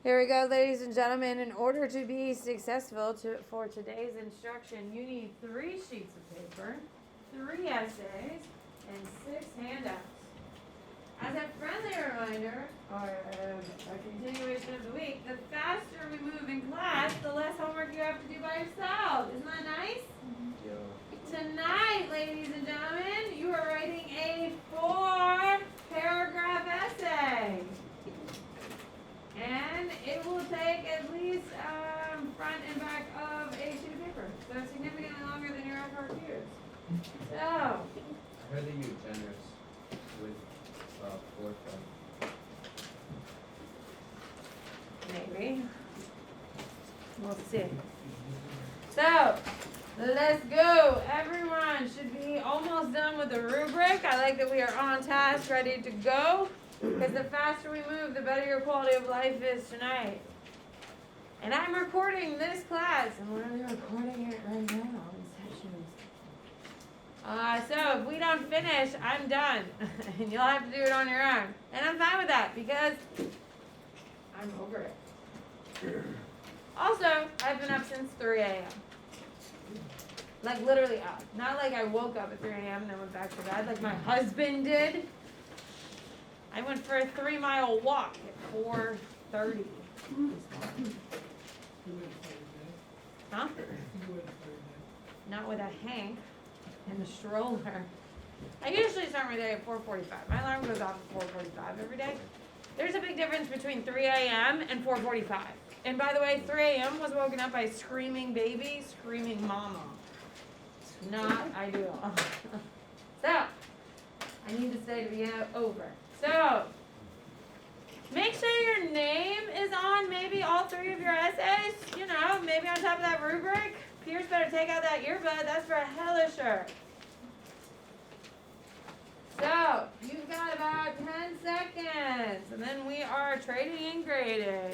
Here we go, ladies and gentlemen. In order to be successful for today's instruction, you need 3 sheets of paper, 3 essays, and 6 handouts. As a friendly reminder, or a continuation of the week, the faster we move in class, the less homework you have to do by yourself. Isn't that nice? Yeah. Tonight, ladies and gentlemen, you are writing a 4-paragraph essay. And it will take at least front and back of a sheet of paper. So significantly longer than your FRQs. So. I heard that you're generous with 4 Maybe. We'll see. So, let's go. Everyone should be almost done with the rubric. I like that we are on task, ready to go. Because the faster we move, the better your quality of life is tonight. And I'm recording this class. I'm literally recording it right now in sessions. So if we don't finish, I'm done. And you'll have to do it on your own. And I'm fine with that because I'm over it. Also, I've been up since 3 a.m. Like literally up. Not like I woke up at 3 a.m. and then went back to bed like my husband did. I went for a 3-mile walk at 4:30. Huh? Not with a Hank and the stroller. I usually start my day at 4:45. My alarm goes off at 4:45 every day. There's a big difference between 3 a.m. and 4:45. And by the way, 3 a.m. was woken up by a screaming baby, screaming mama. Not ideal. So, I need this day to be over. So, make sure your name is on maybe all 3 of your essays. You know, maybe on top of that rubric. Pierce better take out that earbud. That's for hella sure. So, you've got about 10 seconds. And then we are trading and grading.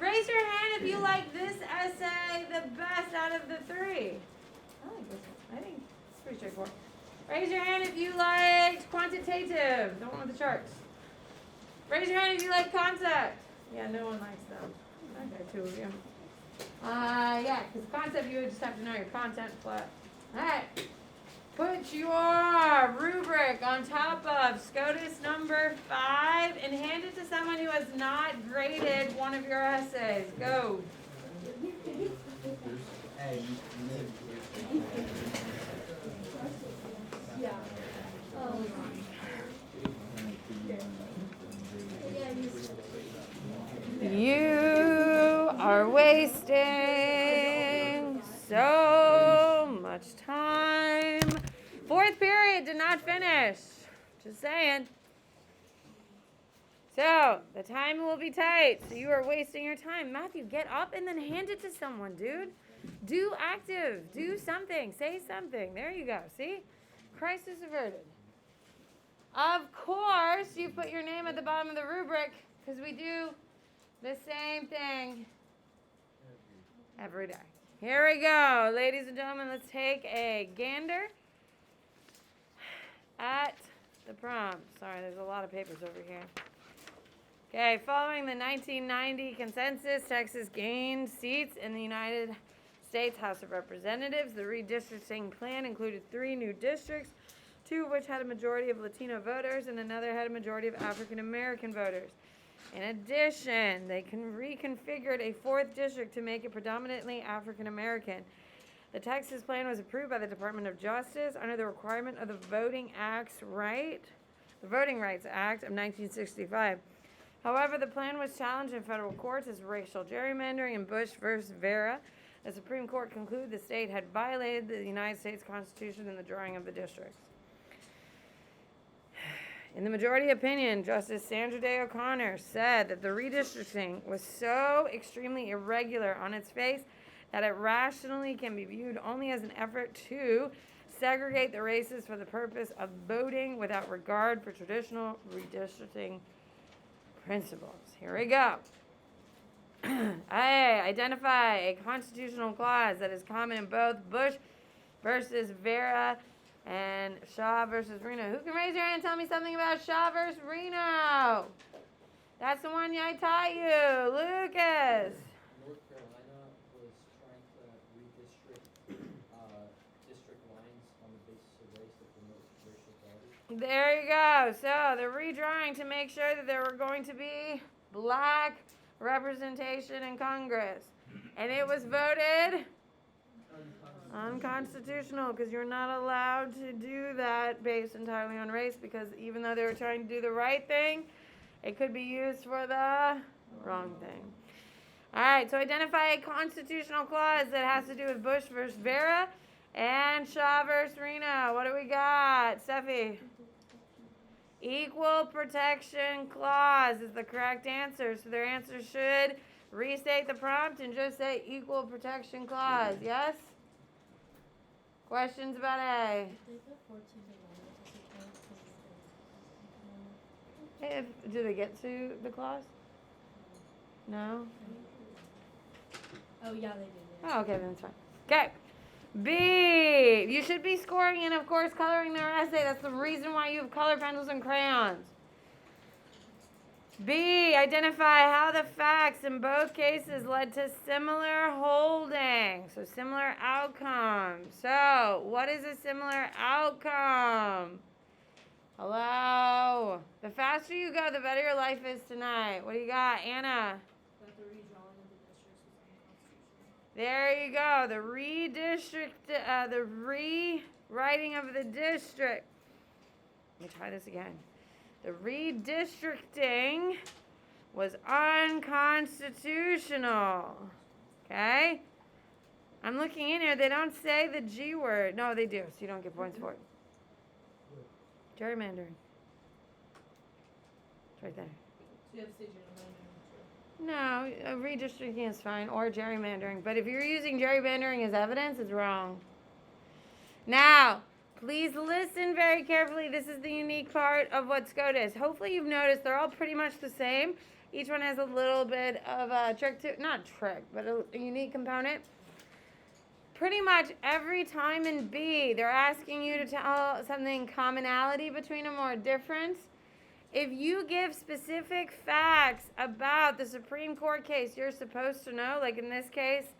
Raise your hand if you like this essay the best out of the 3. I like this one. I think it's pretty straightforward. Raise your hand if you liked quantitative, the one with the charts. Raise your hand if you like concept. Yeah, no one likes them. Okay, 2 of you. Yeah, because concept you would just have to know your content flat. Alright. Put your rubric on top of SCOTUS number 5 and hand it to someone who has not graded one of your essays. Go. You are wasting so much time. 4th period did not finish. Just saying. So, the time will be tight. So you are wasting your time. Matthew, get up and then hand it to someone, dude. Do active. Do something. Say something. There you go. See? Crisis averted. Of course, you put your name at the bottom of the rubric because we do the same thing every day. Here we go. Ladies and gentlemen, let's take a gander at the prompt. Sorry, there's a lot of papers over here. Okay, following the 1990 consensus, Texas gained seats in the United States House of Representatives. The redistricting plan included 3 new districts, 2 of which had a majority of Latino voters and another had a majority of African American voters. In addition, they reconfigured a 4th district to make it predominantly African American. The Texas plan was approved by the Department of Justice under the requirement of the Voting Rights Act of 1965. However, the plan was challenged in federal courts as racial gerrymandering in Bush versus Vera. The Supreme Court concluded the state had violated the United States Constitution in the drawing of the districts. In the majority opinion, Justice Sandra Day O'Connor said that the redistricting was so extremely irregular on its face that it rationally can be viewed only as an effort to segregate the races for the purpose of voting without regard for traditional redistricting principles. Here we go. I identify a constitutional clause that is common in both Bush versus Vera and Shaw versus Reno. Who can raise your hand and tell me something about Shaw versus Reno? That's the one I taught you, Lucas. North Carolina was trying to redistrict district lines on the basis of race to promote racial equality. There you go. So they're redrawing to make sure that there were going to be black representation in Congress. And it was voted unconstitutional because you're not allowed to do that based entirely on race, because even though they were trying to do the right thing, it could be used for the wrong thing. All right, so identify a constitutional clause that has to do with Bush versus Vera and Shaw versus Reno. What do we got? Steffi? Equal protection clause is the correct answer. So their answer should restate the prompt and just say equal protection clause. Yes? Questions about A? Do they get to the clause? No? Oh, yeah, they did. Yeah. Oh, okay, then it's fine. Okay. B. You should be scoring and, of course, coloring their essay. That's the reason why you have color pencils and crayons. B. Identify how the facts in both cases led to similar holdings. So, similar outcomes. So, what is a similar outcome? Hello? The faster you go, the better your life is tonight. What do you got, Anna? That the redrawing of the districts was unconstitutional. There you go. The rewriting of the district. Let me try this again. The redistricting was unconstitutional. Okay? I'm looking in here. They don't say the G word. No, they do. So you don't get points for it. Gerrymandering. It's right there. So you have to say gerrymandering. No, redistricting is fine, or gerrymandering. But if you're using gerrymandering as evidence, it's wrong. Now, please listen very carefully. This is the unique part of what SCOTUS is. Hopefully you've noticed they're all pretty much the same. Each one has a little bit of a trick to, not trick, but a unique component. Pretty much every time in B, they're asking you to tell something commonality between them or a difference. If you give specific facts about the Supreme Court case you're supposed to know, like in this case,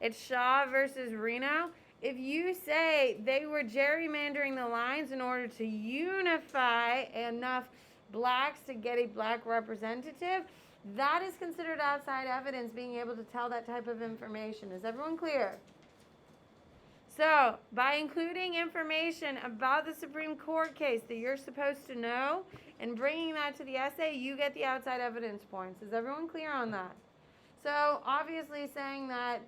it's Shaw versus Reno. If you say they were gerrymandering the lines in order to unify enough blacks to get a black representative, that is considered outside evidence, being able to tell that type of information. Is everyone clear? So, by including information about the Supreme Court case that you're supposed to know and bringing that to the essay, you get the outside evidence points. Is everyone clear on that? So, obviously saying that,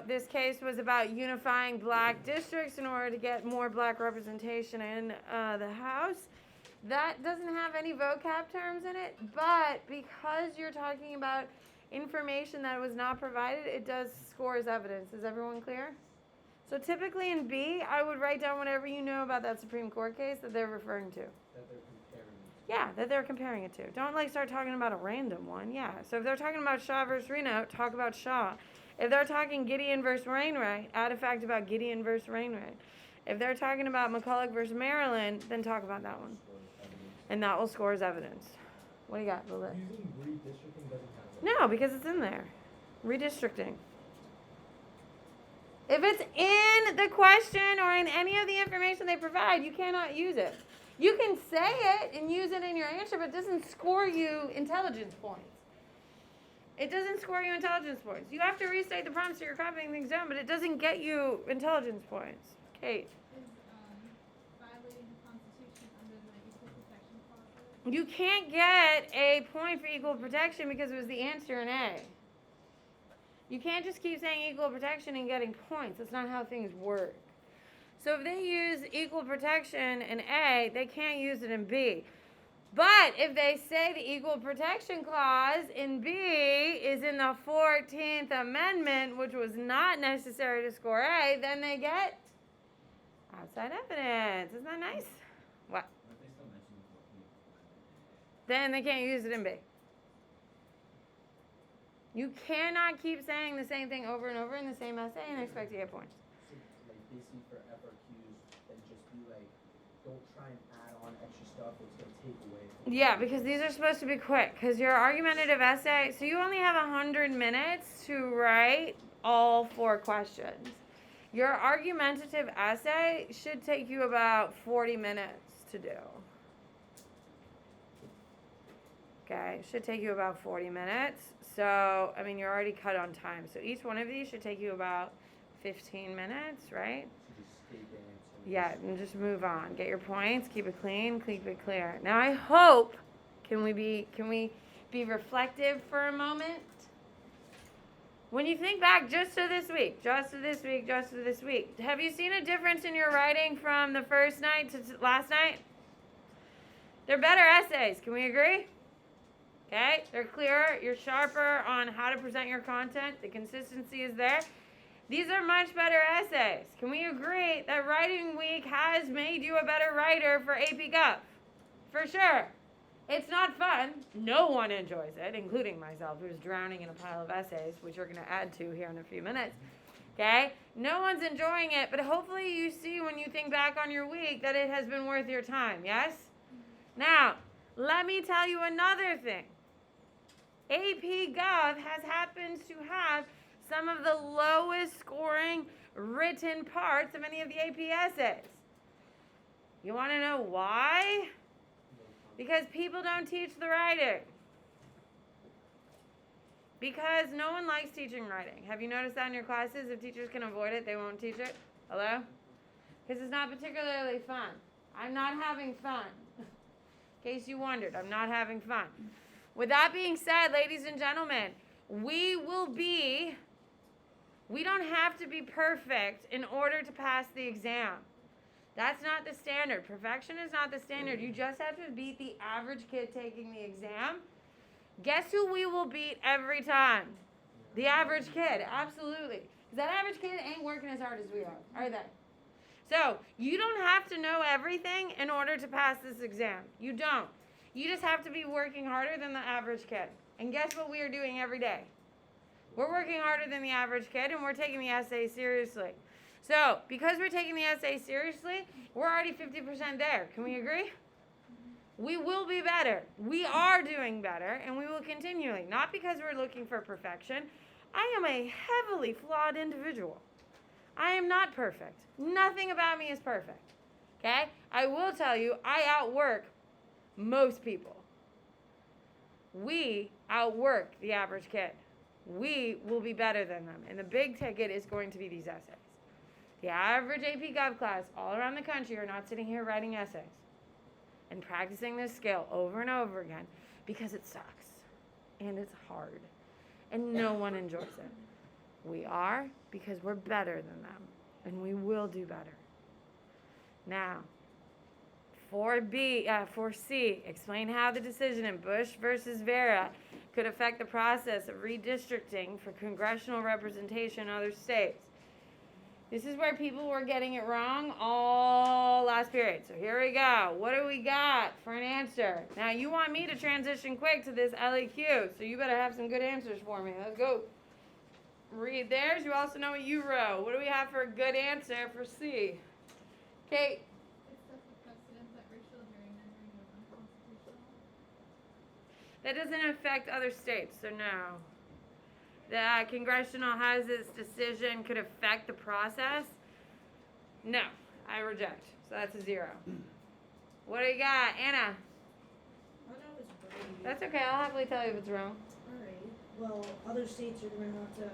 this case was about unifying black districts in order to get more black representation in the House. That doesn't have any vocab terms in it, but because you're talking about information that was not provided, it does score as evidence. Is everyone clear? So typically in B, I would write down whatever you know about that Supreme Court case that they're referring to. That they're comparing it to. Yeah, that they're comparing it to. Don't start talking about a random one. Yeah. So if they're talking about Shaw versus Reno, talk about Shaw. If they're talking Gideon versus Wainwright, add a fact about Gideon versus Wainwright. If they're talking about McCulloch versus Maryland, then talk about that one. And that will score as evidence. What do you got, Lilith? Using redistricting doesn't have No, because it's in there. Redistricting. If it's in the question or in any of the information they provide, you cannot use it. You can say it and use it in your answer, but it doesn't score you intelligence points. It doesn't score you intelligence points. You have to restate the prompt so you're copying things down, but it doesn't get you intelligence points. Kate. Is violating the Constitution under the equal protection clause? You can't get a point for equal protection because it was the answer in A. You can't just keep saying equal protection and getting points. That's not how things work. So if they use equal protection in A, they can't use it in B. But if they say the equal protection clause in B is in the 14th Amendment, which was not necessary to score A, then they get outside evidence. Isn't that nice? What? But they still mention the 14th. Then they can't use it in B. You cannot keep saying the same thing over and over in the same essay and expect to get points. So, like, basically for FRQs, then just be like, don't try and add on extra stuff, it's gonna take away from. Yeah, because these are supposed to be quick. Because your argumentative essay, so you only have 100 minutes to write all 4 questions. Your argumentative essay should take you about 40 minutes to do. Okay, should take you about 40 minutes. So, I mean, you're already cut on time. So each one of these should take you about 15 minutes, right? So just stay dancing. Yeah, and just move on. Get your points, keep it clean, keep it clear. Now I hope, can we be reflective for a moment? When you think back just to this week, have you seen a difference in your writing from the first night to last night? They're better essays, can we agree? Okay, they're clearer, you're sharper on how to present your content, the consistency is there. These are much better essays. Can we agree that writing week has made you a better writer for APGov? For sure. It's not fun. No one enjoys it, including myself, who's drowning in a pile of essays, which you're going to add to here in a few minutes. Okay? No one's enjoying it, but hopefully you see when you think back on your week that it has been worth your time, yes? Now, let me tell you another thing. APGov has happened to have some of the lowest scoring written parts of any of the AP essays. You want to know why? Because people don't teach the writing. Because no one likes teaching writing. Have you noticed that in your classes? If teachers can avoid it, they won't teach it. Hello? Because it's not particularly fun. I'm not having fun. In case you wondered, I'm not having fun. With that being said, ladies and gentlemen, we don't have to be perfect in order to pass the exam. That's not the standard. Perfection is not the standard. You just have to beat the average kid taking the exam. Guess who we will beat every time? The average kid, absolutely. Because that average kid ain't working as hard as we are they? So, you don't have to know everything in order to pass this exam. You don't. You just have to be working harder than the average kid. And guess what we are doing every day? We're working harder than the average kid, and we're taking the essay seriously. So, because we're taking the essay seriously, we're already 50% there. Can we agree? We will be better. We are doing better, and we will continually. Not because we're looking for perfection. I am a heavily flawed individual. I am not perfect. Nothing about me is perfect. Okay? I will tell you, I outwork most people. We outwork the average kid. We will be better than them. And the big ticket is going to be these essays. The average AP Gov class all around the country are not sitting here writing essays and practicing this skill over and over again because it sucks and it's hard and no one enjoys it. We are because we're better than them and we will do better. Now, 4C, explain how the decision in Bush versus Vera could affect the process of redistricting for congressional representation in other states. This is where people were getting it wrong all last period. So here we go. What do we got for an answer? Now, you want me to transition quick to this LEQ, so you better have some good answers for me. Let's go. Read theirs. You also know what you wrote. What do we have for a good answer for C? Kate. It sets a precedent that racial gerrymandering is unconstitutional. That doesn't affect other states, so no. The congressional house's decision could affect the process? No, I reject. So that's a 0. What do you got, Anna? I know it's right. That's okay. I'll happily tell you if it's wrong. Alright. Well, other states are gonna have to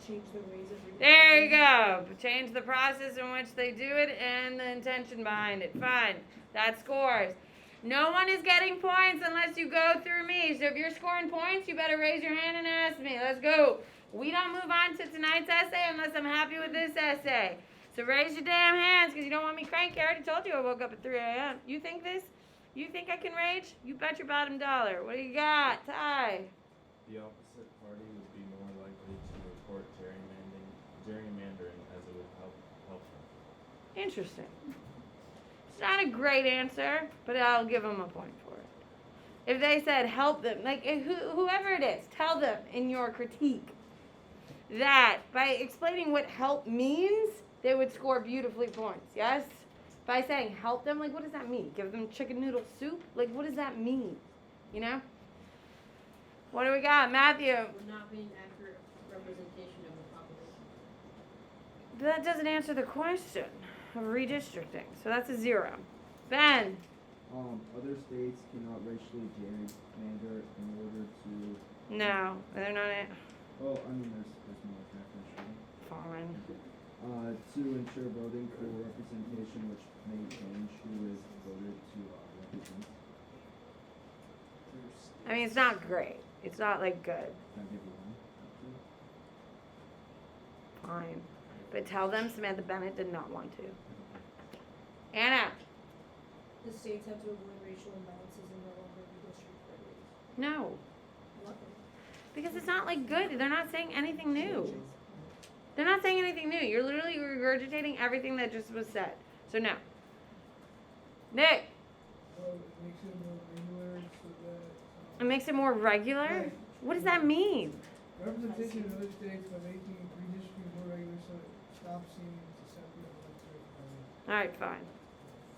change their ways of reading. There you go. Change the process in which they do it and the intention behind it. Fine. That scores. No one is getting points unless you go through me. So if you're scoring points, you better raise your hand and ask me. Let's go. We don't move on to tonight's essay unless I'm happy with this essay. So raise your damn hands because you don't want me cranky. I already told you I woke up at 3 a.m. You think this? You think I can rage? You bet your bottom dollar. What do you got, Ty? The opposite party would be more likely to report gerrymandering as it would help them. Interesting. It's not a great answer, but I'll give them a point for it. If they said help them, like whoever it is, tell them in your critique that by explaining what help means, they would score beautifully points. Yes? By saying help them, like what does that mean? Give them chicken noodle soup? Like what does that mean? You know? What do we got? Matthew. Would not be an accurate representation of the population. That doesn't answer the question of redistricting. So that's a 0. Ben. Other states cannot racially gerrymander in order to. No, they're not it. Oh, I mean, there's more definition. Fine. To ensure voting for representation, which may change who is voted to represent. I mean, it's not great. It's not like good. Can I give you one? Fine. But tell them Samantha Bennett did not want to. Anna. The states have to avoid racial imbalances and no longer redistrict for race. No. Love it. Because it's not like good. They're not saying anything new. They're not saying anything new. You're literally regurgitating everything that just was said. So no. Nick. It makes it more regular so that. It makes it more regular? What does that mean? Representation in other states by making redistricting more regular so it stops seeming to separate electorate. Alright, fine.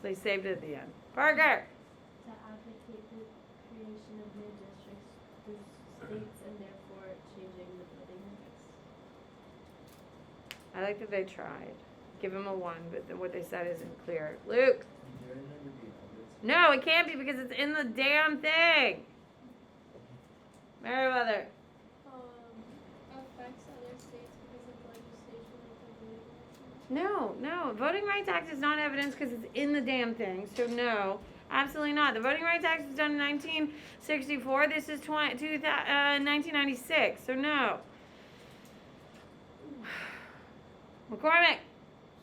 They saved it at the end. Parker. To advocate the creation of new districts through states and therefore changing the voting mix. I like that they tried. Give them a 1, but then what they said isn't clear. Luke. No, it can't be because it's in the damn thing. Meriwether. Affects other states because of legislation like the Voting Rights Act. No. Voting Rights Act is not evidence because it's in the damn thing. So no, absolutely not. The Voting Rights Act was done in 1964. This is 1996. So no. McCormick.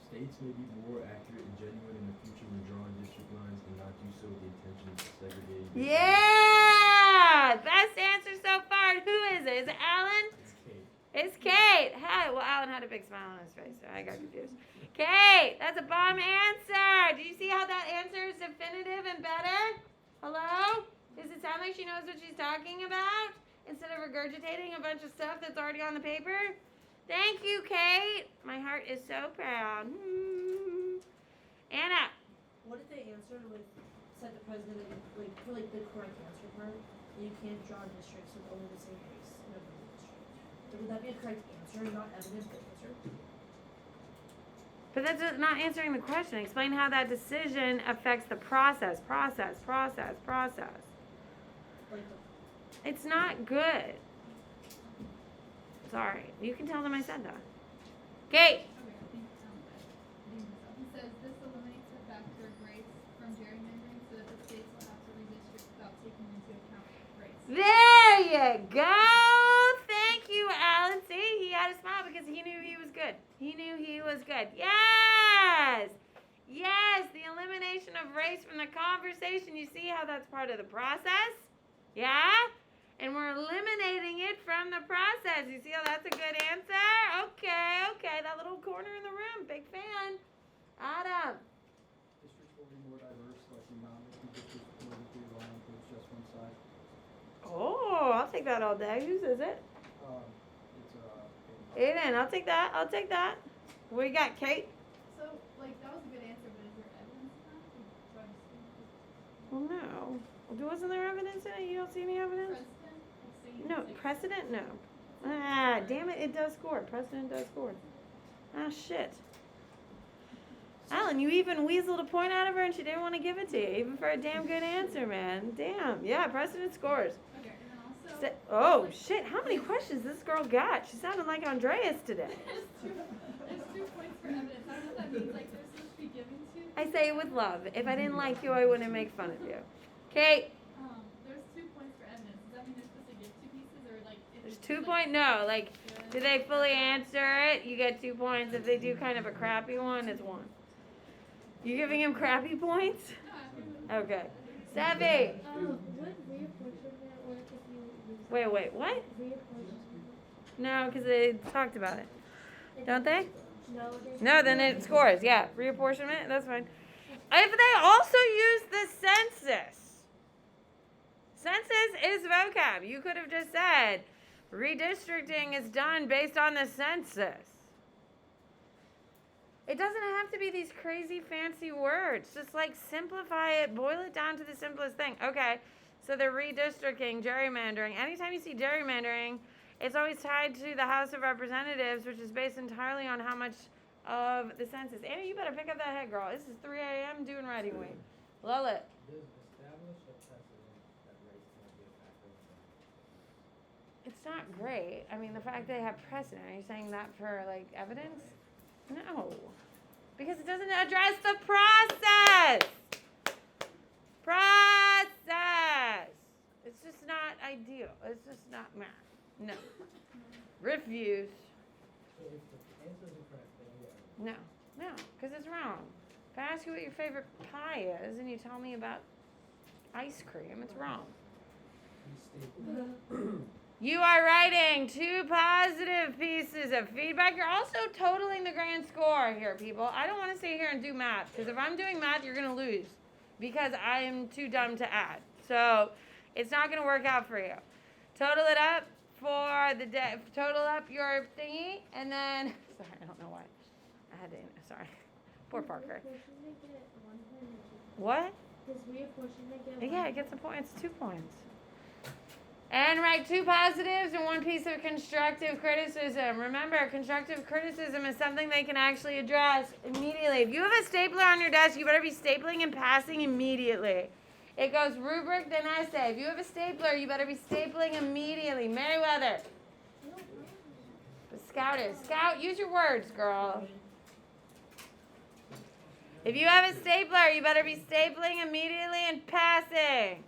States may be more accurate and genuine in the future when drawing district lines and not do so with the intention of segregating. Yeah! Best answer so far. Who is it? Is it Alan? It's Kate. It's Kate. Hi. Well, Alan had a big smile on his face, so I got confused. Kate, that's a bomb answer. Do you see how that answer is definitive and better? Hello? Does it sound like she knows what she's talking about? Instead of regurgitating a bunch of stuff that's already on the paper? Thank you, Kate. My heart is so proud. Anna. What if they answered with, said the president, like, for like the correct answer part, that you can't draw districts with only the same race in a voting district? Would that be a correct answer, not evidence, but answer? But that's not answering the question. Explain how that decision affects the process. Like It's not good. Sorry. You can tell them I said that. Kate. Okay, I think he says this eliminates the factor of race from gerrymandering so that the states will have to redistrict without taking into account race. There you go. Thank you, Alan. See, he had a smile because he knew he was good. Yes, the elimination of race from the conversation. You see how that's part of the process? Yeah? And we're eliminating it from the process. You see how that's a good answer? Okay. That little corner in the room. Big fan. Adam. Districts will be more diverse, like the amount of districts politically aligned with just one side. Oh, I'll take that all day. Whose is it? It's Aiden, I'll take that. What you got, Kate? So, like, that was a good answer, but is there evidence in that? Or do I just think it's Well, no. Wasn't there evidence in it? You don't see any evidence? precedent? Like, saying No, it's like- precedent? No. Ah, damn it, it does score. Precedent does score. Ah, shit. Alan, you even weaseled a point out of her and she didn't want to give it to you, even for a damn good answer, man. Damn. Yeah, precedent scores. Okay, and then also. Oh, shit. How many questions this girl got? She sounded like Andreas today. There's 2 points for evidence. I don't know what that means. Like, they're supposed to be given to. I say it with love. If I didn't like you, I wouldn't make fun of you. Kate, There's 2 points for evidence. Does that mean they're supposed to give 2 pieces or like? If there's it's 2 like, point. No, like, good? do they fully answer it? You get 2 points. If they do kind of a crappy one, it's 1. You giving him crappy points? No, I'm giving- Okay. Savvy. Would reapportionment work if you use Wait, what? reapportionment? No, because they talked about it. Don't they? No, there's No, then it scores. Yeah, reapportionment. That's fine. If they also use the census. Census is vocab. You could have just said redistricting is done based on the census. It doesn't have to be these crazy fancy words. Just like simplify it, boil it down to the simplest thing. Okay, so they're redistricting, gerrymandering. Anytime you see gerrymandering, it's always tied to the House of Representatives, which is based entirely on how much of the census. Anna, you better pick up that head, girl. This is 3 a.m. doing writing week. Lull it. Does establish a precedent that race can't be a factor in It's not great. I mean, the fact they have precedent. Are you saying that for like evidence? No, because it doesn't address the process. Process. It's just not ideal. It's just not math. No. Refuse. So if the answer is incorrect, then yeah. No, because it's wrong. If I ask you what your favorite pie is and you tell me about ice cream, it's wrong. You are writing 2 positive pieces of feedback. You're also totaling the grand score here, people. I don't want to sit here and do math, because if I'm doing math, you're going to lose, because I am too dumb to add. So it's not going to work out for you. Total it up for the day. Total up your thingy, and then, sorry, I don't know why. I had to, sorry. Poor Parker. What? Does reapportionment get Yeah, it gets a point. It's 2 points. And write 2 positives and 1 piece of constructive criticism. Remember, constructive criticism is something they can actually address immediately. If you have a stapler on your desk, you better be stapling and passing immediately. It goes rubric, then essay. If you have a stapler, you better be stapling immediately. Meriwether. The Scout is. Scout, use your words, girl. If you have a stapler, you better be stapling immediately and passing.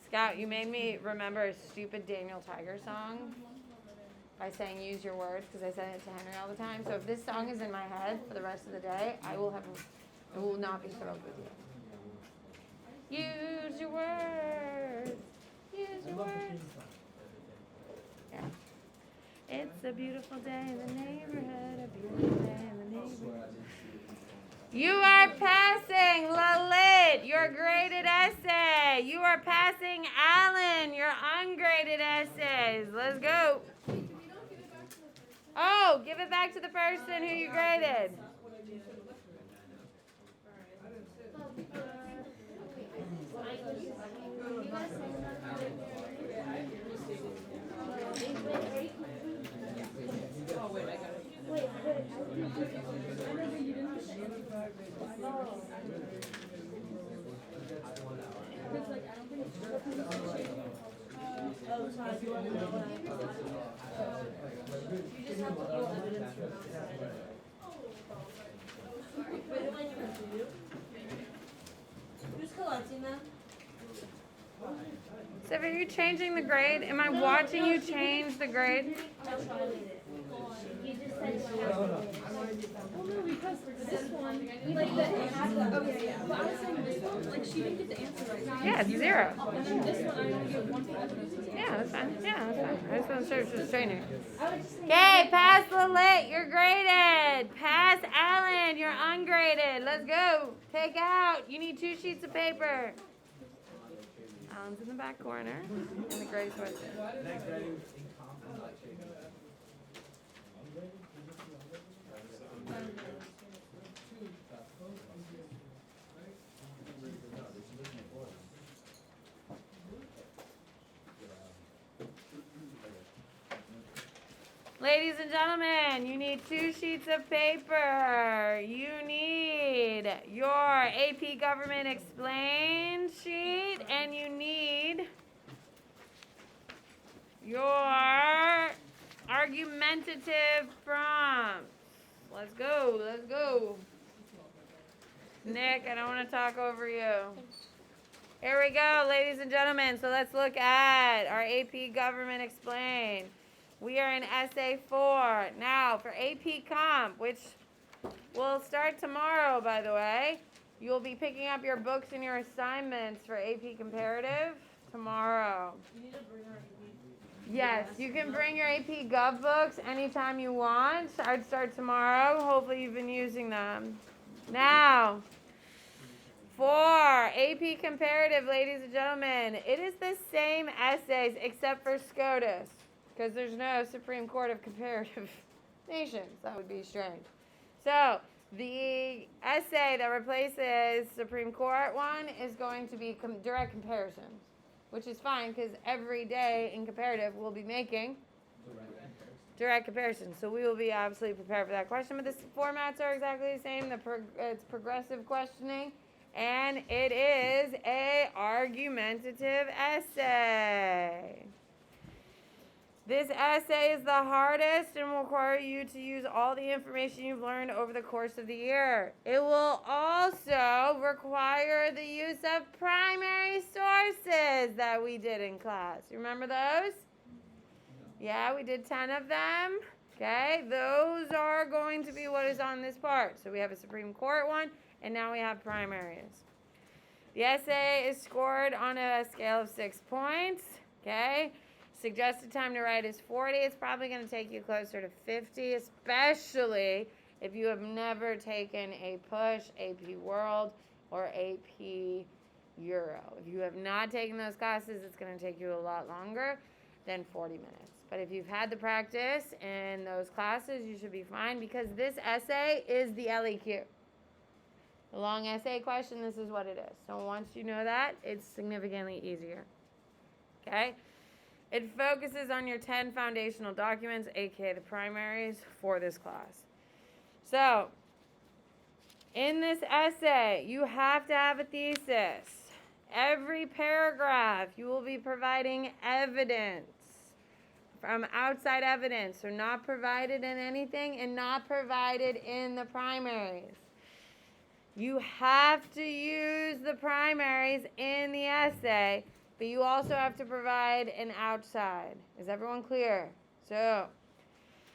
Scout, you made me remember a stupid Daniel Tiger song by saying use your words, because I said it to Henry all the time. So if this song is in my head for the rest of the day, I will not be thrilled with you. Use your words. Use your words. Yeah. It's a beautiful day in the neighborhood, a beautiful day in the neighborhood. You are passing Lalit, your graded essay. You are passing Alan, your ungraded essays. Let's go. Oh, give it back to the person who you graded. Who's collecting them? So are you changing the grade? Am I watching you change the grade? You just said Well, no, because this one, like the okay, yeah. But I was saying this one, like she didn't get the answer right. Yeah, it's 0. And then this one, I only get 1 point. Yeah, that's fine. Yeah, that's fine. I just want to show you just training. Okay, pass Lalit, you're graded. Pass Alan, you're ungraded. Let's go. Take out. You need 2 sheets of paper. Alan's in the back corner, and the grade's with it. Ladies and gentlemen, you need 2 sheets of paper. You need your AP Government Explained sheet, and you need your argumentative prompts. Let's go, let's go. Nick, I don't want to talk over you. Here we go, ladies and gentlemen. So let's look at our AP Government Explained. We are in Essay 4. Now, for AP Comp, which will start tomorrow, by the way, you'll be picking up your books and your assignments for AP Comparative tomorrow. You need to bring our Yes, you can bring your AP Gov books anytime you want. I'd start tomorrow. Hopefully you've been using them. Now, for AP Comparative, ladies and gentlemen, it is the same essays except for SCOTUS. because there's no Supreme Court of Comparative Nations. That would be strange. So the essay that replaces Supreme Court one is going to be direct comparisons, which is fine because every day in comparative we'll be making direct comparisons. So we will be absolutely prepared for that question. But the formats are exactly the same. It's progressive questioning, and it is a argumentative essay. This essay is the hardest and will require you to use all the information you've learned over the course of the year. It will also require the use of primary sources that we did in class. You remember those? Yeah, we did 10 of them. Okay, those are going to be what is on this part. So we have a Supreme Court one, and now we have primaries. The essay is scored on a scale of 6 points. Okay, suggested time to write is 40. It's probably going to take you closer to 50, especially if you have never taken a PUSH, AP World, or AP Euro. If you have not taken those classes, it's going to take you a lot longer than 40 minutes. But if you've had the practice in those classes, you should be fine because this essay is the LEQ. The long essay question, this is what it is. So once you know that, it's significantly easier. Okay? It focuses on your 10 foundational documents, aka the primaries, for this class. So, in this essay, you have to have a thesis. Every paragraph, you will be providing evidence from outside evidence, so not provided in anything and not provided in the primaries. You have to use the primaries in the essay, but you also have to provide an outside. Is everyone clear? So,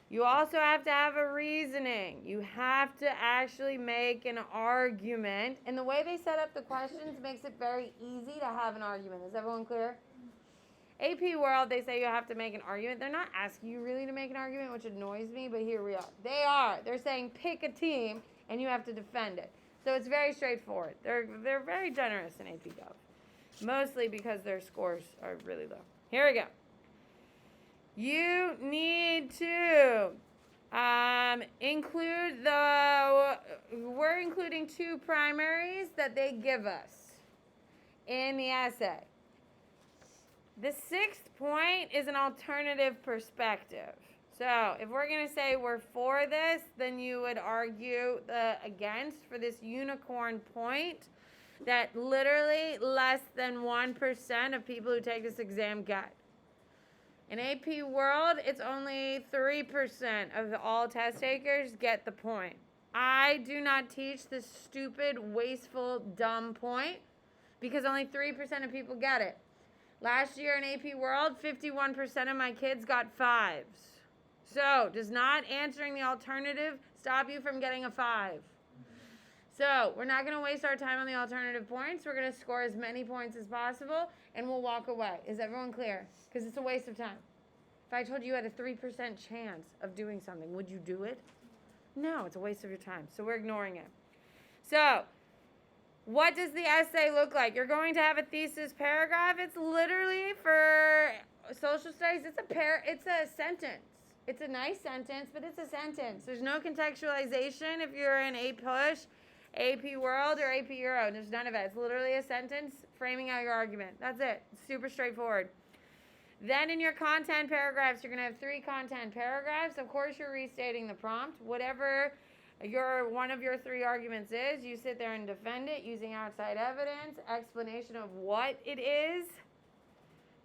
you also have to have a reasoning. You have to actually make an argument. And the way they set up the questions makes it very easy to have an argument. Is everyone clear? AP World, they say you have to make an argument. They're not asking you really to make an argument, which annoys me, but here we are. They are. They're saying pick a team, and you have to defend it. So it's very straightforward. They're very generous in APGov, mostly because their scores are really low. Here we go. You need to we're including 2 primaries that they give us in the essay. The 6th point is an alternative perspective. So if we're going to say we're for this, then you would argue against for this unicorn point that literally less than 1% of people who take this exam get. In AP World, it's only 3% of all test takers get the point. I do not teach this stupid, wasteful, dumb point because only 3% of people get it. Last year in AP World, 51% of my kids got 5s. So, does not answering the alternative stop you from getting a 5? So, we're not going to waste our time on the alternative points. We're going to score as many points as possible, and we'll walk away. Is everyone clear? Because it's a waste of time. If I told you had a 3% chance of doing something, would you do it? No, it's a waste of your time. So, we're ignoring it. So, what does the essay look like? You're going to have a thesis paragraph. It's literally for social studies. It's a sentence. It's a nice sentence, but it's a sentence. There's no contextualization if you're in a PUSH, AP World, or AP Euro. There's none of it. It's literally a sentence framing out your argument. That's it. It's super straightforward. Then in your content paragraphs, you're going to have 3 content paragraphs. Of course, you're restating the prompt. Whatever one of your 3 arguments is, you sit there and defend it using outside evidence, explanation of what it is.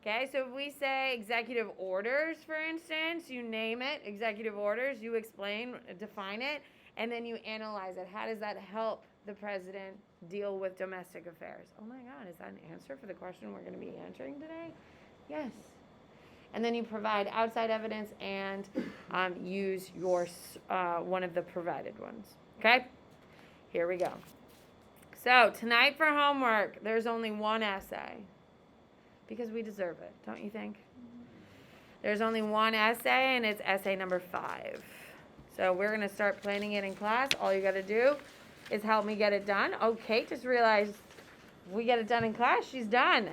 Okay, so if we say executive orders, for instance, you name it, executive orders, you explain, define it, and then you analyze it. How does that help the president deal with domestic affairs? Oh my God, is that an answer for the question we're going to be answering today? Yes. And then you provide outside evidence and use your one of the provided ones. Okay? Here we go. So tonight for homework, there's only one essay. Because we deserve it, don't you think? There's only one essay, and it's essay number 5. So we're going to start planning it in class. All you got to do is help me get it done. Oh, Kate just realized we get it done in class. She's done.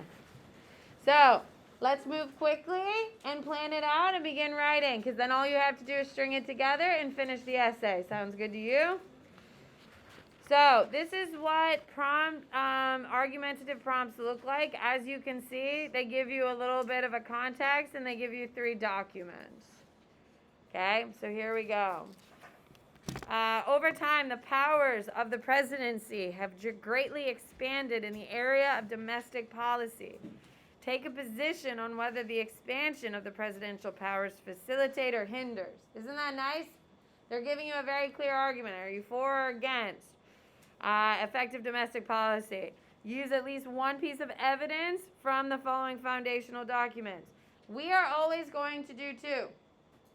So Let's move quickly and plan it out and begin writing, because then all you have to do is string it together and finish the essay. Sounds good to you? So this is what argumentative prompts look like. As you can see, they give you a little bit of a context and they give you 3 documents. Okay, so here we go. Over time, the powers of the presidency have greatly expanded in the area of domestic policy. Take a position on whether the expansion of the presidential powers facilitate or hinders. Isn't that nice? They're giving you a very clear argument. Are you for or against effective domestic policy? Use at least one piece of evidence from the following foundational documents. We are always going to do 2.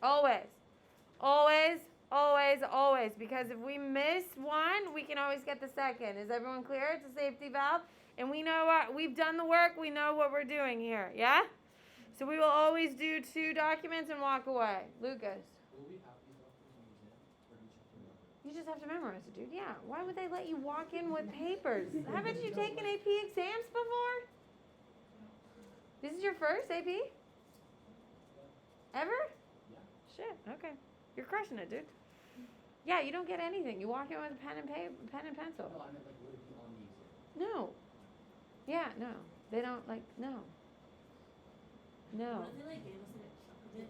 Always. Always, always, always. Because if we miss one, we can always get the second. Is everyone clear? It's a safety valve. And we know we've done the work. We know what we're doing here. Yeah? So we will always do 2 documents and walk away. Lucas. Will we have these documents on the exam, or do we just have to remember? You just have to memorize it, dude. Yeah. Why would they let you walk in with papers? Haven't you taken AP exams before? This is your first AP? Ever? Yeah. Shit. Okay. You're crushing it, dude. Yeah, you don't get anything. You walk in with a pen and pencil. No, I meant like would it be on the exam? No. Yeah, no. They don't no. No. What if they gave us a chunk of it?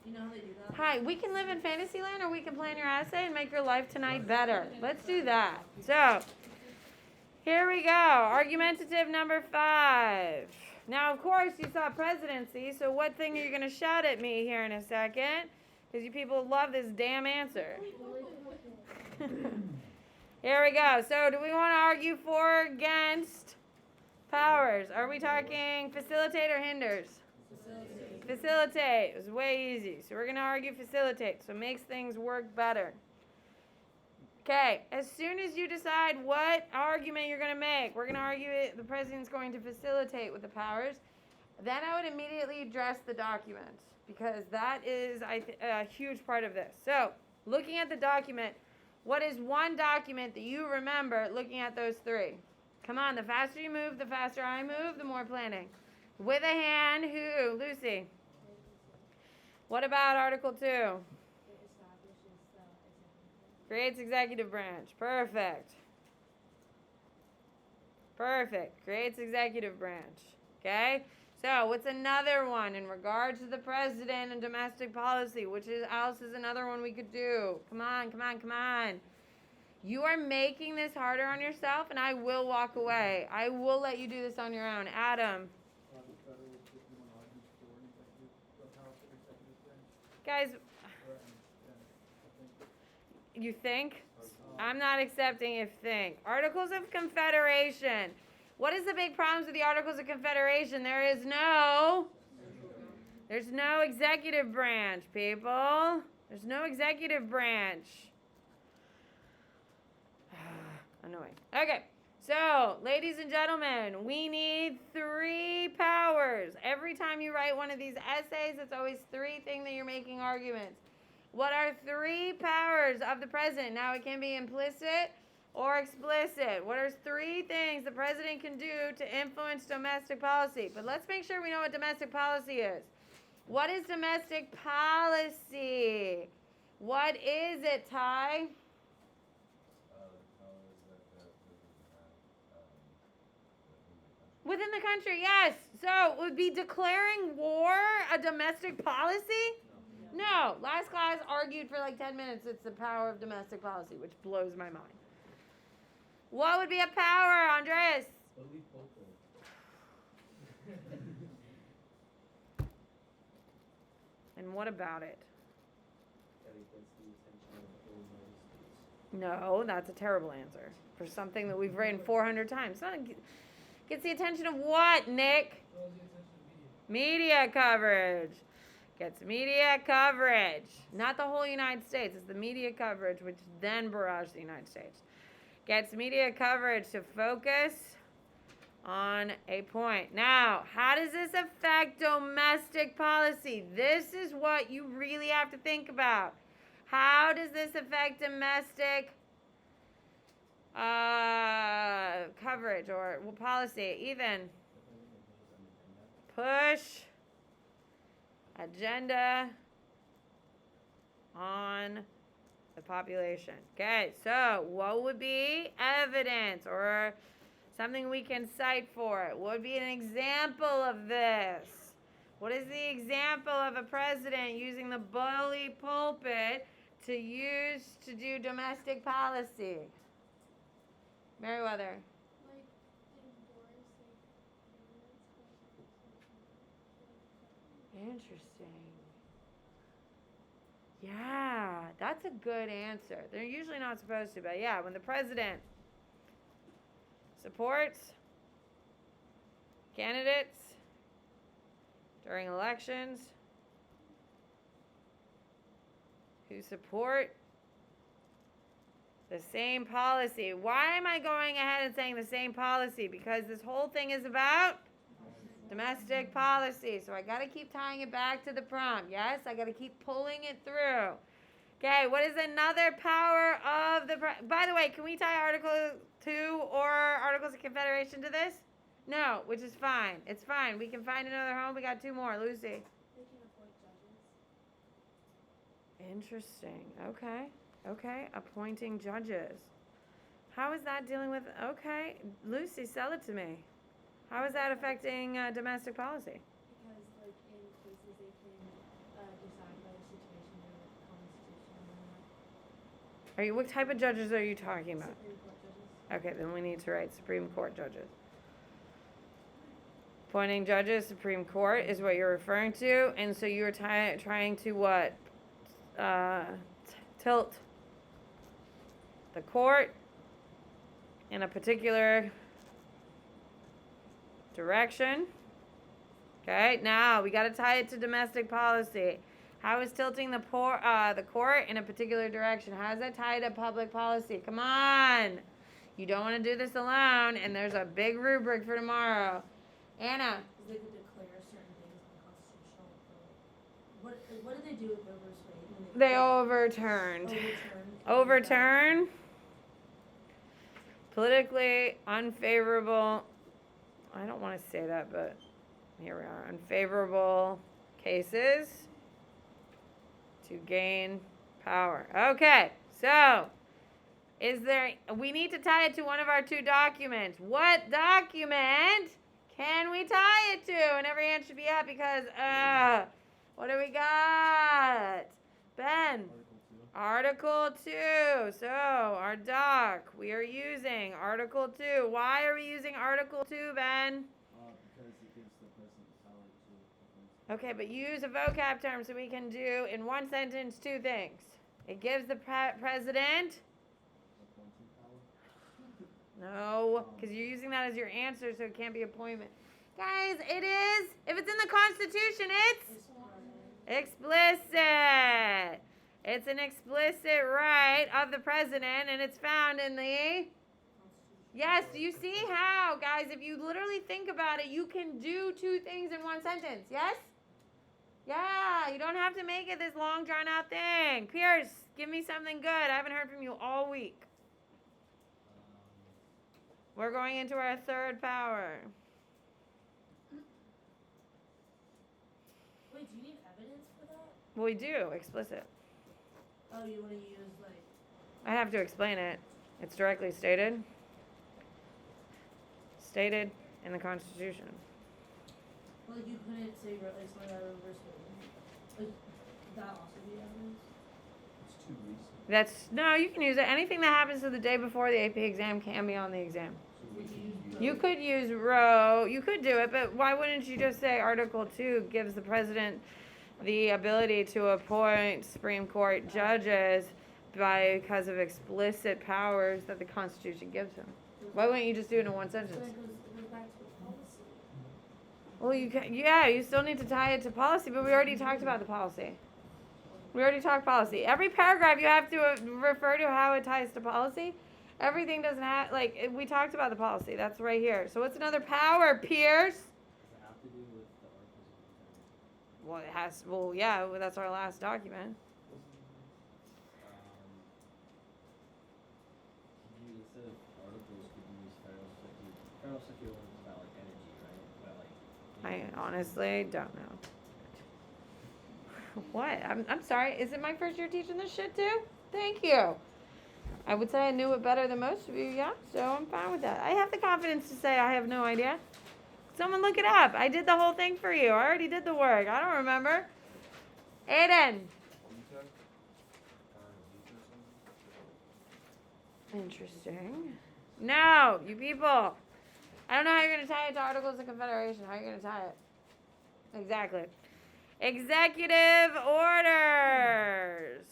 You know how they do that? Hi, we can live in Fantasyland or we can plan your essay and make your life tonight better. Let's do that. So, here we go. Argumentative number 5. Now, of course, you saw presidency, so what thing are you going to shout at me here in a second? Because you people love this damn answer. Here we go. So, do we want to argue for or against powers? Are we talking facilitate or hinders? Facilitate. It was way easy. So, we're going to argue facilitate. So, it makes things work better. Okay, as soon as you decide what argument you're going to make, we're going to argue the president's going to facilitate with the powers. Then I would immediately address the document, because that is a huge part of this. So, looking at the document, what is one document that you remember looking at those 3? Come on, the faster you move, the faster I move, the more planning. With a hand, who? Lucy. What about Article 2? Creates executive branch. Perfect. Perfect. Creates executive branch. Okay? So, what's another one in regards to the president and domestic policy? Which else is another one we could do? Come on, come on, come on. You are making this harder on yourself, and I will walk away. I will let you do this on your own. Adam. Guys, you think? I'm not accepting if think. Articles of Confederation. What is the big problems with the Articles of Confederation? There's no executive branch, people. There's no executive branch. Annoying. Okay, so, ladies and gentlemen, we need 3 powers. Every time you write one of these essays, it's always 3 things that you're making arguments. What are 3 powers of the president? Now, it can be implicit or explicit. What are 3 things the president can do to influence domestic policy? But let's make sure we know what domestic policy is. What is domestic policy? What is it, Ty? Within the country, yes. So, would be declaring war a domestic policy? No. Last class argued for like 10 minutes it's the power of domestic policy, which blows my mind. What would be a power, Andreas? And what about it? No, that's a terrible answer for something that we've written 400 times. Gets the attention of what, Nick? Media coverage. Gets media coverage. Not the whole United States. It's the media coverage, which then barrages the United States. Gets media coverage to focus on a point. Now, how does this affect domestic policy? This is what you really have to think about. How does this affect domestic coverage or policy? Ethan? push agenda on the population. Okay, so what would be evidence or something we can cite for it? What would be an example of this? What is the example of a president using the bully pulpit to do domestic policy? Meriwether. Like endorsing candidates. Interesting. Yeah, that's a good answer. They're usually not supposed to, but yeah, when the president supports candidates during elections who support the same policy. Why am I going ahead and saying the same policy? Because this whole thing is about domestic policy. So I got to keep tying it back to the prompt. Yes, I got to keep pulling it through. Okay, what is another power of the... By the way, can we tie Article 2 or Articles of Confederation to this? No, which is fine. It's fine. We can find another home. We got 2 more. Lucy. They can appoint judges. Interesting. Okay. Okay. Appointing judges. How is that dealing with... Okay. Lucy, sell it to me. How is that affecting domestic policy? Because, like, in cases they can decide by the situation or the constitution and What type of judges are you talking about? Supreme Court judges. Okay, then we need to write Supreme Court judges. Appointing judges, Supreme Court is what you're referring to. And so you're trying to what? Tilt the court in a particular direction. Okay, now we got to tie it to domestic policy. How is tilting the court in a particular direction? How is that tied to public policy? Come on. You don't want to do this alone, and there's a big rubric for tomorrow. Anna. They could declare certain things unconstitutional. What did they do with Roe v. Wade? When They overturned. Overturn. Politically unfavorable. I don't want to say that, but here we are. Unfavorable cases to gain power. Okay, so we need to tie it to one of our 2 documents. What document can we tie it to? And every hand should be up because, what do we got? Ben. Article 2. So, our doc, we are using Article 2. Why are we using Article 2, Ben? Because it gives the president power to appoint. Okay, but use a vocab term so we can do, in one sentence, 2 things. It gives the president... Appointing power? No, because you're using that as your answer, so it can't be appointment. Guys, it is. If it's in the Constitution, it's explicit. It's an explicit right of the president, and it's found in the... Yes, do you see how, guys, if you literally think about it, you can do 2 things in one sentence, yes? Yeah, you don't have to make it this long, drawn-out thing. Pierce, give me something good. I haven't heard from you all week. We're going into our 3rd power. Wait, do you need evidence for that? Well, we do, explicit. Oh, you want to use, like... I have to explain it. It's directly stated. Stated in the Constitution. Well, like, you couldn't say, like, something out of reverse Like, that also be evidence? It's too recent. No, you can use it. Anything that happens to the day before the AP exam can be on the exam. So we can use You could use row. You could do it, but why wouldn't you just say Article 2 gives the president the ability to appoint Supreme Court judges because of explicit powers that the Constitution gives him? Why wouldn't you just do it in one So sentence? it goes back to the policy. Well, you still need to tie it to policy, but we already talked about the policy. We already talked policy. Every paragraph you have to refer to how it ties to policy. Everything doesn't have, we talked about the policy. That's right here. So what's another power, Pierce? Does it have to do with the Articles of Well, it has, yeah, that's our last document. Instead of articles, could you use federal statute? Federal statute is about like energy, right? But like I honestly don't know. What? I'm sorry. Is it my first year teaching this shit too? Thank you. I would say I knew it better than most of you, yeah, so I'm fine with that. I have the confidence to say I have no idea. Someone look it up. I did the whole thing for you. I already did the work. I don't remember. Aiden. Interesting. No, you people. I don't know how you're going to tie it to Articles of Confederation. How are you going to tie it? Exactly. Executive orders.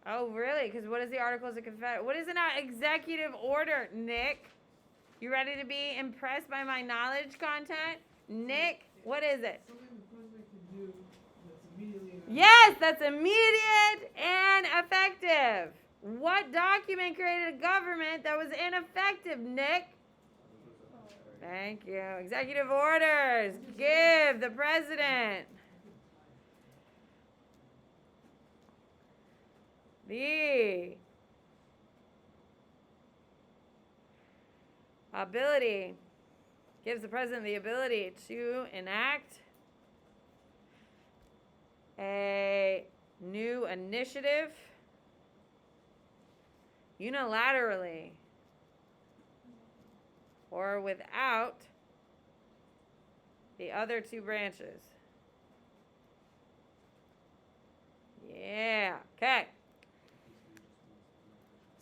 Oh, really? Because what is the Articles of Confederation? What is an executive order, Nick? You ready to be impressed by my knowledge content? Nick, what is it? Something the president can do that's immediately. Yes, that's immediate and effective. What document created a government that was ineffective, Nick? Thank you. Executive orders. Give the president the ability, gives the president the ability to enact a new initiative unilaterally or without the other two branches. Yeah, okay.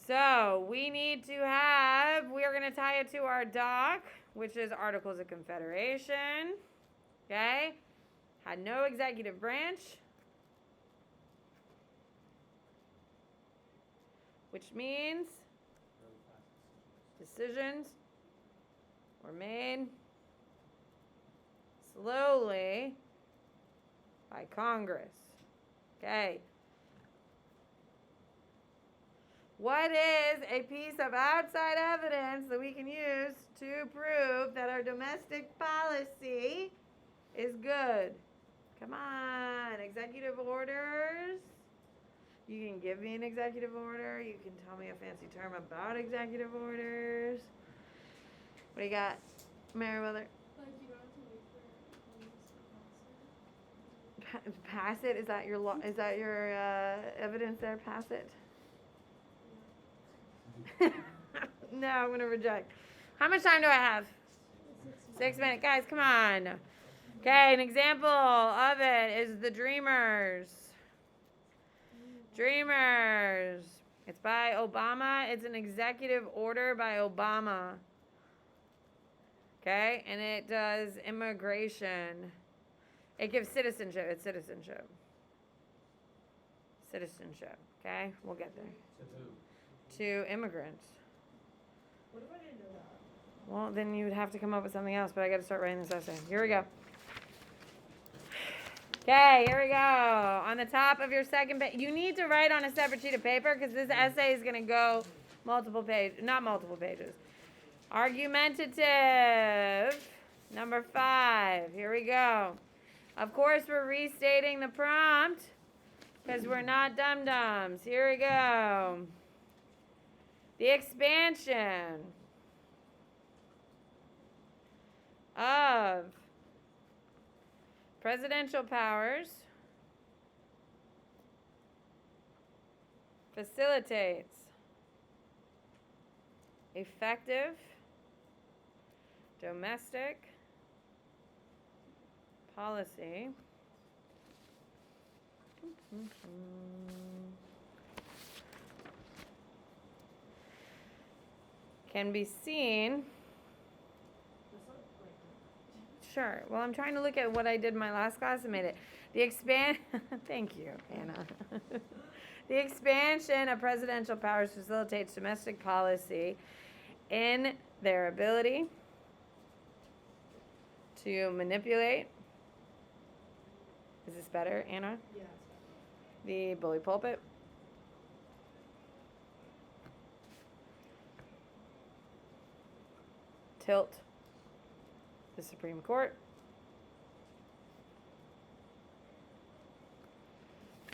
So we need to have, we are going to tie it to our doc, which is Articles of Confederation. Okay? Had no executive branch, which means decisions were made slowly by Congress. Okay. What is a piece of outside evidence that we can use to prove that our domestic policy is good? Come on, executive orders. You can give me an executive order. You can tell me a fancy term about executive orders. What do you got, Meriwether? Like you don't have to wait for Congress to pass it. Pass it? Is that your is that your evidence there? Pass it. No, I'm gonna reject. How much time do I have? 6 minutes, guys. Come on. Okay, an example of it is the Dreamers. Dreamers. It's by Obama. It's an executive order by Obama. Okay, and it does immigration. It gives citizenship. It's citizenship. Citizenship. Okay, we'll get there. To immigrants. What if I didn't know that? Well, then you would have to come up with something else, but I got to start writing this essay. Here we go. Okay, here we go. On the top of your second page, you need to write on a separate sheet of paper because this essay is going to go multiple pages, not multiple pages. Argumentative, number 5. Here we go. Of course, we're restating the prompt because we're not dum-dums. Here we go. The expansion of presidential powers facilitates effective domestic policy can be seen. Sure. Well, I'm trying to look at what I did in my last class and made it. Thank you, Anna. The expansion of presidential powers facilitates domestic policy in their ability to manipulate. Is this better, Anna? Yeah. The bully pulpit. Tilt the Supreme Court.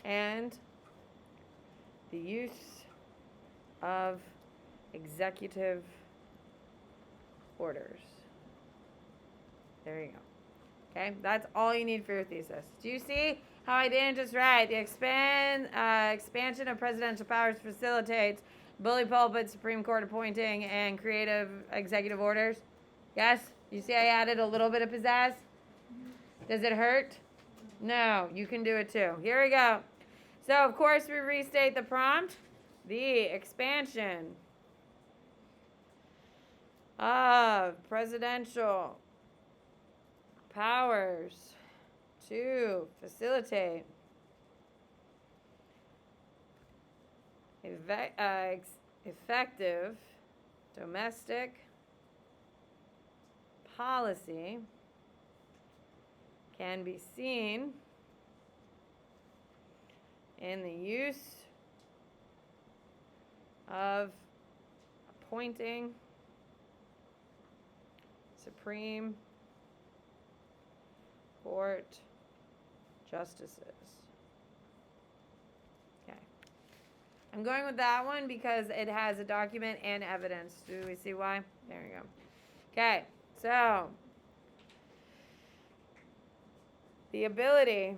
And the use of executive orders. There you go. Okay, that's all you need for your thesis. Do you see how I didn't just write the expansion of presidential powers facilitates bully pulpit, Supreme Court appointing, and creative executive orders? Yes? You see I added a little bit of pizzazz? Does it hurt? No, you can do it too. Here we go. So, of course, we restate the prompt. The expansion of presidential powers to facilitate effective domestic policy can be seen in the use of appointing Supreme Court justices. Okay. I'm going with that one because it has a document and evidence. Do we see why? There we go. Okay, so the ability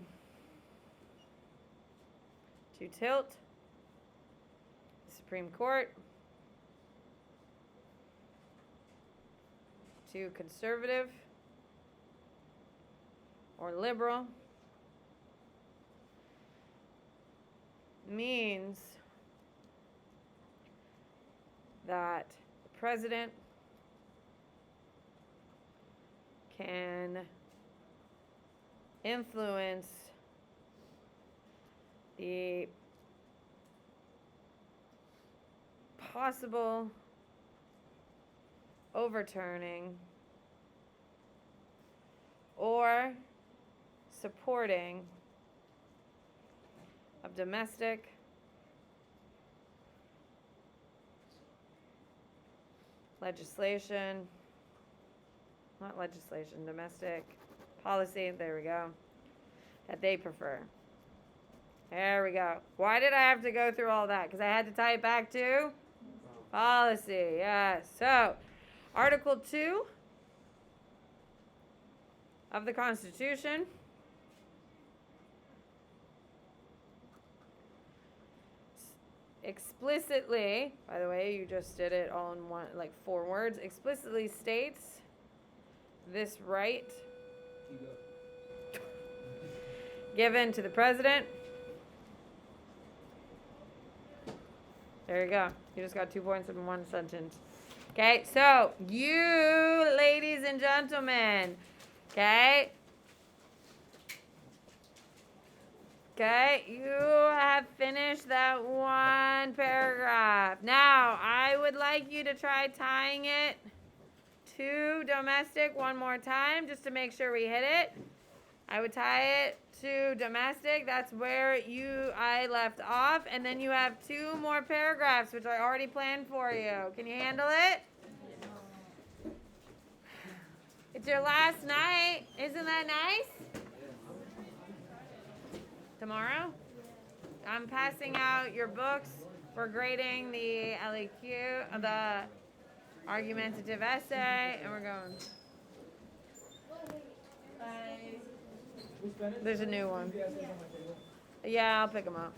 to tilt the Supreme Court to conservative or liberal means that the president can influence the possible overturning or supporting of domestic legislation, not legislation, domestic policy, there we go, that they prefer. There we go. Why did I have to go through all that? Because I had to tie it back to policy, yes. So, Article 2 of the Constitution explicitly, by the way, you just did it all in one, like 4 words, explicitly states this right given to the president. There you go. You just got 2 points in one sentence. Okay, so you, ladies and gentlemen, okay, you have finished that one paragraph. Now, I would like you to try tying it to domestic one more time, just to make sure we hit it. I would tie it to domestic. That's where I left off. And then you have 2 more paragraphs, which I already planned for you. Can you handle it? It's your last night. Isn't that nice? Tomorrow? I'm passing out your books for grading the LEQ, the argumentative essay, and we're going. There's a new one. Yeah, I'll pick them up.